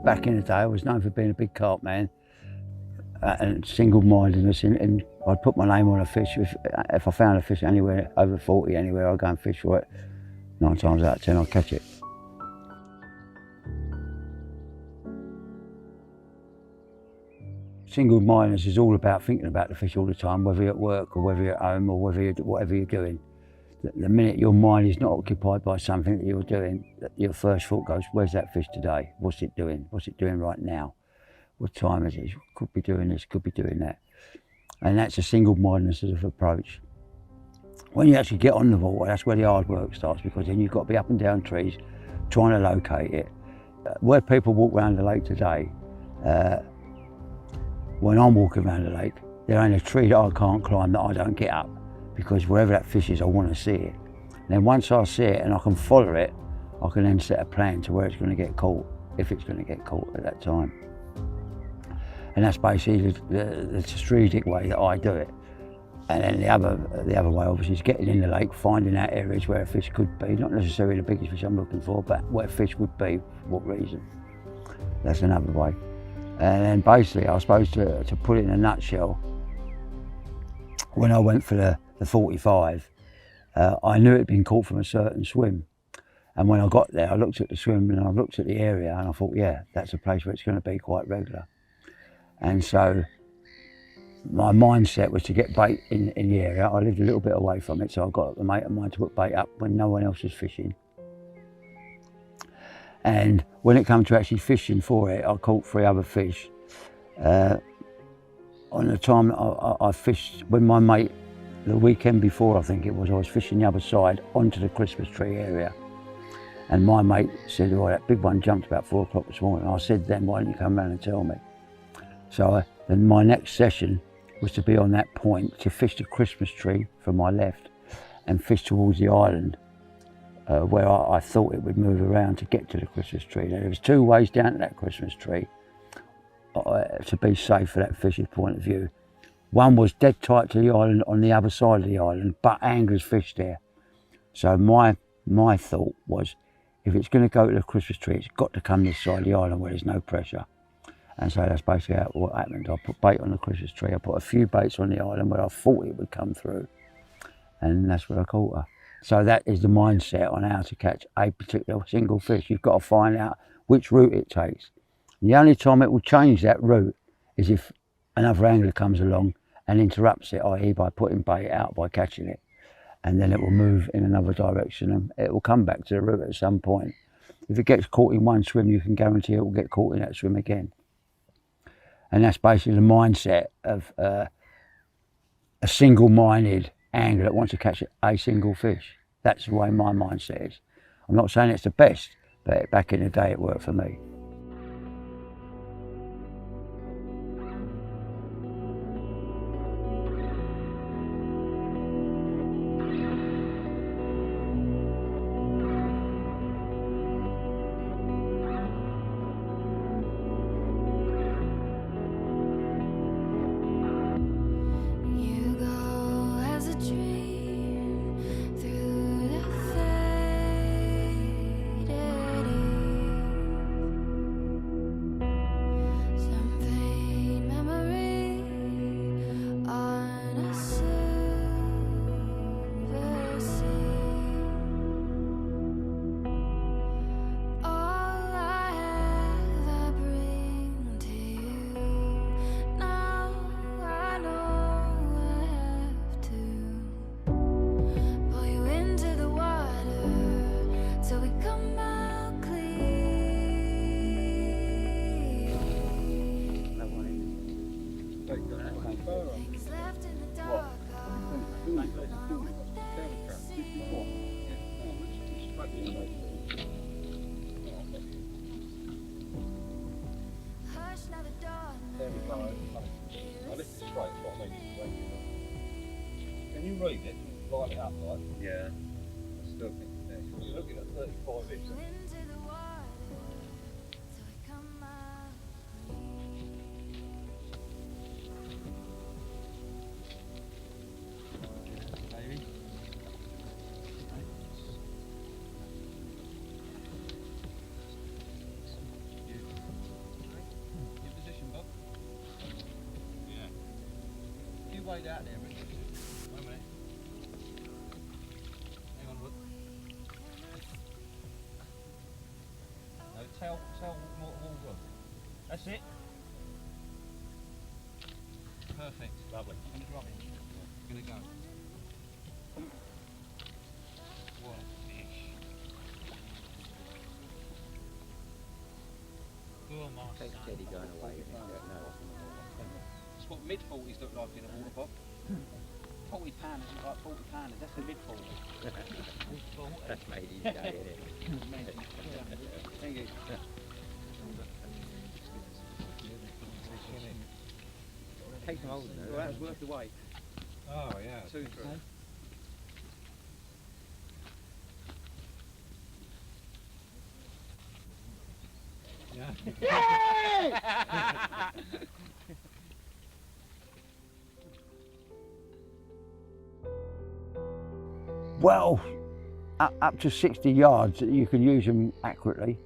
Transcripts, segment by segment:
back in the day, I was known for being a big carp man and single-mindedness. And I'd put my name on a fish. If I found a fish anywhere over 40, anywhere, I'd go and fish for it. 9 times out of 10, I'd catch it. Single-mindedness is all about thinking about the fish all the time, whether you're at work or whether you're at home or whatever you're doing. The minute your mind is not occupied by something that you're doing, your first thought goes, where's that fish today? What's it doing? What's it doing right now? What time is it? Could be doing this, could be doing that. And that's a single-mindedness of approach. When you actually get on the water, that's where the hard work starts, because then you've got to be up and down trees, trying to locate it. Where people walk around the lake today, when I'm walking around the lake, there ain't a tree that I can't climb that I don't get up, because wherever that fish is, I want to see it. And then once I see it and I can follow it, I can then set a plan to where it's going to get caught, if it's going to get caught at that time. And that's basically the strategic way that I do it. And then the other way, obviously, is getting in the lake, finding out areas where a fish could be, not necessarily the biggest fish I'm looking for, but where fish would be, for what reason. That's another way. And then basically, I suppose to put it in a nutshell, when I went for the 45, I knew it had been caught from a certain swim. And when I got there, I looked at the swim and I looked at the area and I thought, yeah, that's a place where it's going to be quite regular. And so my mindset was to get bait in the area. I lived a little bit away from it, so I got a mate of mine to put bait up when no one else was fishing. And when it came to actually fishing for it, I caught 3 other fish. On the time I fished, when my mate, the weekend before I think it was, I was fishing the other side onto the Christmas tree area. And my mate said, oh, that big one jumped about 4 o'clock this morning. And I said then, why don't you come round and tell me? So then my next session was to be on that point to fish the Christmas tree from my left and fish towards the island where I thought it would move around to get to the Christmas tree. Now, there was 2 ways down to that Christmas tree to be safe for that fish's point of view. One was dead tight to the island on the other side of the island, but anglers fished there. So my thought was, if it's going to go to the Christmas tree, it's got to come this side of the island where there's no pressure. And so that's basically what happened. I put bait on the Christmas tree. I put a few baits on the island where I thought it would come through. And that's where I caught her. So that is the mindset on how to catch a particular single fish. You've got to find out which route it takes. The only time it will change that route is if another angler comes along and interrupts it, i.e. by putting bait out, by catching it. And then it will move in another direction and it will come back to the route at some point. If it gets caught in one swim, you can guarantee it will get caught in that swim again. And that's basically the mindset of a single-minded angler that wants to catch a single fish. That's the way my mindset is. I'm not saying it's the best, but back in the day it worked for me. Can you read it? Light it up, like? Yeah. I still think it's You're looking at 35 inches. maybe. straight out there, Richard. Wait a minute. Hang on, look. No, tail more rod. That's it. Perfect. Lovely. I'm gonna drop it. Gonna go. What a fish. Oh my Take son. Teddy going away. That's what mid-40s look like in a water pop. 40 pounders is like 40 pounders, that's a mid-40. That's made his day, isn't it? Thank you. Take some holding Well, that was worth the wait. Oh yeah. 2 through. Well, up to 60 yards, you can use them accurately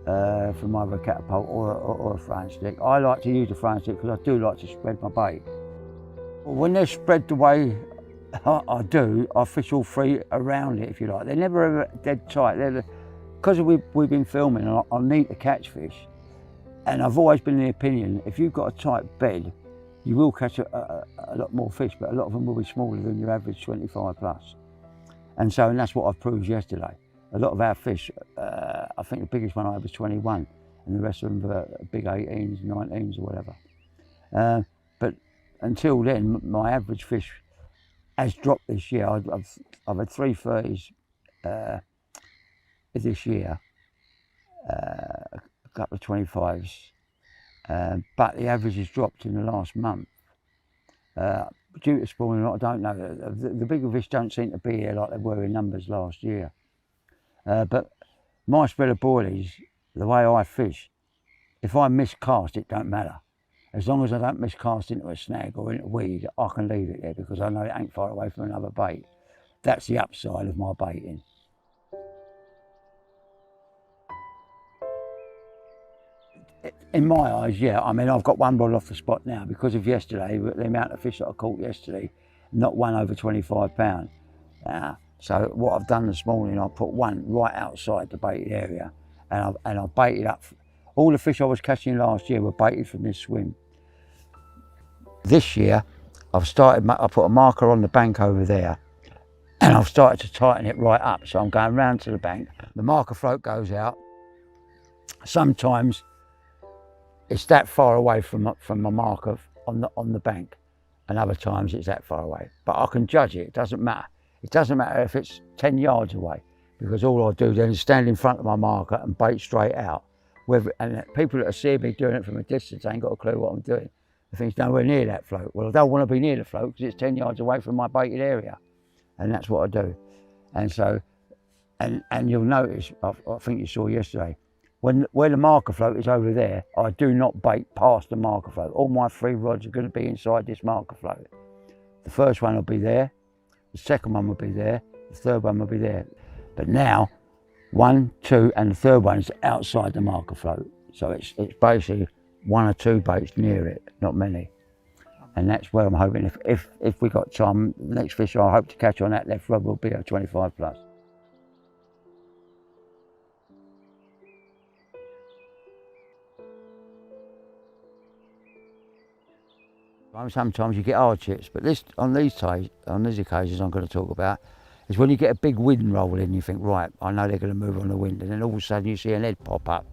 from either a catapult or a throwing stick. I like to use a throwing stick because I do like to spread my bait. When they're spread the way I fish all three around it, if you like. They're never ever dead tight. Because we've been filming, I need to catch fish. And I've always been in the opinion, if you've got a tight bed, you will catch a lot more fish, but a lot of them will be smaller than your average 25 plus. And that's what I've proved yesterday. A lot of our fish, I think the biggest one I had was 21, and the rest of them were big 18s, 19s or whatever. But until then, my average fish has dropped this year. I've had 330s this year, a couple of 25s, but the average has dropped in the last month. Due to spawning, I don't know. The bigger fish don't seem to be here like they were in numbers last year. But my spread of boilies, the way I fish, if I miscast, it don't matter. As long as I don't miscast into a snag or into a weed, I can leave it there because I know it ain't far away from another bait. That's the upside of my baiting. In my eyes, yeah. I mean, I've got one rod off the spot now because of yesterday, the amount of fish that I caught yesterday, not one over 25 pounds. So what I've done this morning, I put one right outside the baited area, and I baited up. All the fish I was catching last year were baited from this swim. This year, I put a marker on the bank over there, and I've started to tighten it right up. So I'm going round to the bank. The marker float goes out. Sometimes it's that far away from my marker on the bank, and other times it's that far away. But I can judge it. It doesn't matter. It doesn't matter if it's 10 yards away, because all I do then is stand in front of my marker and bait straight out. And people that see me doing it from a distance ain't got a clue what I'm doing. They think it's nowhere near that float. Well, I don't want to be near the float because it's 10 yards away from my baited area, and that's what I do. And so, and you'll notice, I think you saw yesterday, where the marker float is over there, I do not bait past the marker float. All my 3 rods are going to be inside this marker float. The first one will be there, the second one will be there, the third one will be there. But now, 1, 2, and the third one is outside the marker float. So it's basically 1 or 2 baits near it, not many. And that's where I'm hoping, if we got time, the next fish I hope to catch on that left rod will be a 25 plus. Sometimes you get hardships, but on these occasions I'm going to talk about is when you get a big wind roll in, you think, right, I know they're going to move on the wind, and then all of a sudden you see an head pop up,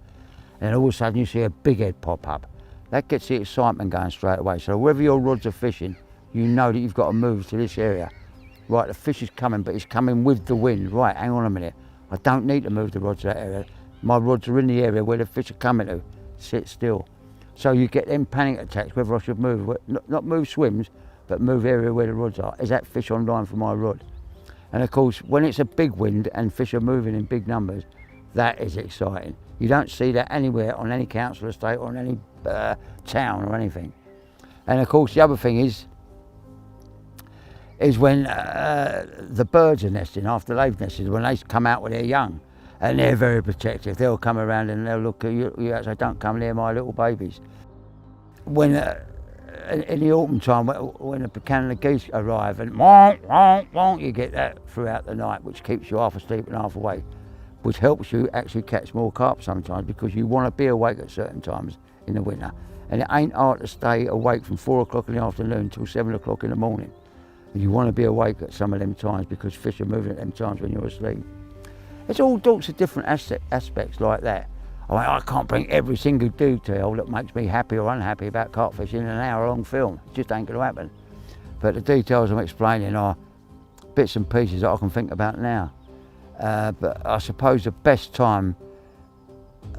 and then all of a sudden you see a big head pop up. That gets the excitement going straight away. So wherever your rods are fishing, you know that you've got to move to this area. Right, the fish is coming, but it's coming with the wind. Right, hang on a minute. I don't need to move the rods to that area. My rods are in the area where the fish are coming to. Sit still. So you get them panic attacks, whether I should move, not move swims, but move area where the rods are. Is that fish on line for my rod? And of course, when it's a big wind and fish are moving in big numbers, that is exciting. You don't see that anywhere on any council estate or in any town or anything. And of course, the other thing is when the birds are nesting after they've nested, when they come out with their young, and they're very protective. They'll come around and they'll look at you and say, don't come near my little babies. When in the autumn time, when the Canada geese arrive and wonk, wonk, wonk, you get that throughout the night, which keeps you half asleep and half awake, which helps you actually catch more carp sometimes, because you want to be awake at certain times in the winter. And it ain't hard to stay awake from 4 o'clock in the afternoon till 7 o'clock in the morning. And you want to be awake at some of them times because fish are moving at them times when you're asleep. It's all sorts of different aspects like that. I mean, I can't bring every single detail that makes me happy or unhappy about carp fishing in an hour-long film. It just ain't going to happen. But the details I'm explaining are bits and pieces that I can think about now. But I suppose the best time,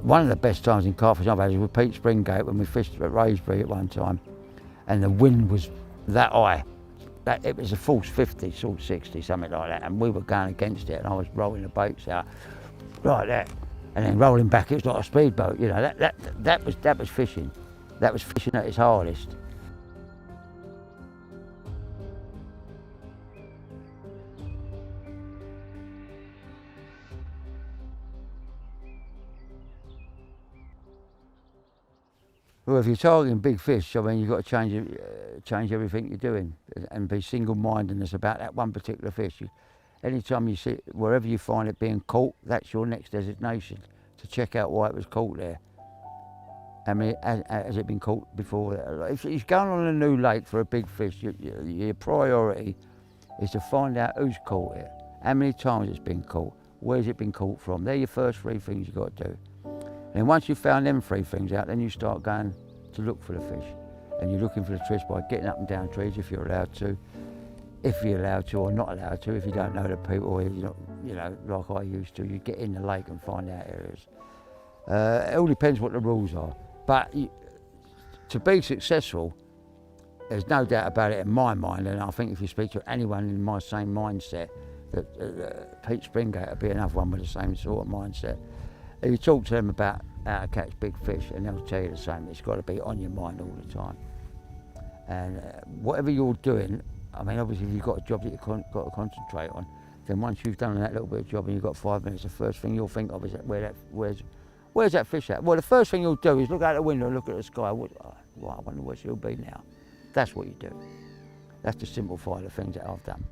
one of the best times in carp fishing I've had is with Pete Springate when we fished at Raysbury at one time, and the wind was that high. It was a force 50, sort of 60, something like that, and we were going against it, and I was rolling the boats out like that, and then rolling back. It was like a speedboat, you know. That was fishing. That was fishing at its hardest. Well, if you're targeting big fish, I mean, you've got to change everything you're doing and be single-mindedness about that one particular fish. Anytime you see, wherever you find it being caught, that's your next designation, to check out why it was caught there. I mean, has it been caught before? If you're going on a new lake for a big fish, your priority is to find out who's caught it, how many times it's been caught, where's it been caught from. They're your first 3 things you've got to do. And once you've found them 3 things out, then you start going to look for the fish. And you're looking for the fish by getting up and down trees if you're allowed to. If you're allowed to or not allowed to, if you don't know the people, or you're not, you know, like I used to, you get in the lake and find out areas. It all depends what the rules are. But to be successful, there's no doubt about it in my mind, and I think if you speak to anyone in my same mindset, that Pete Springate would be another one with the same sort of mindset. You talk to them about how to catch big fish and they'll tell you the same. It's got to be on your mind all the time. And whatever you're doing, I mean, obviously if you've got a job that you've got to concentrate on, then once you've done that little bit of job and you've got 5 minutes, the first thing you'll think of is where's that fish at? Well, the first thing you'll do is look out the window and look at the sky. Well, I wonder where she'll be now. That's what you do. That's to simplify the things that I've done.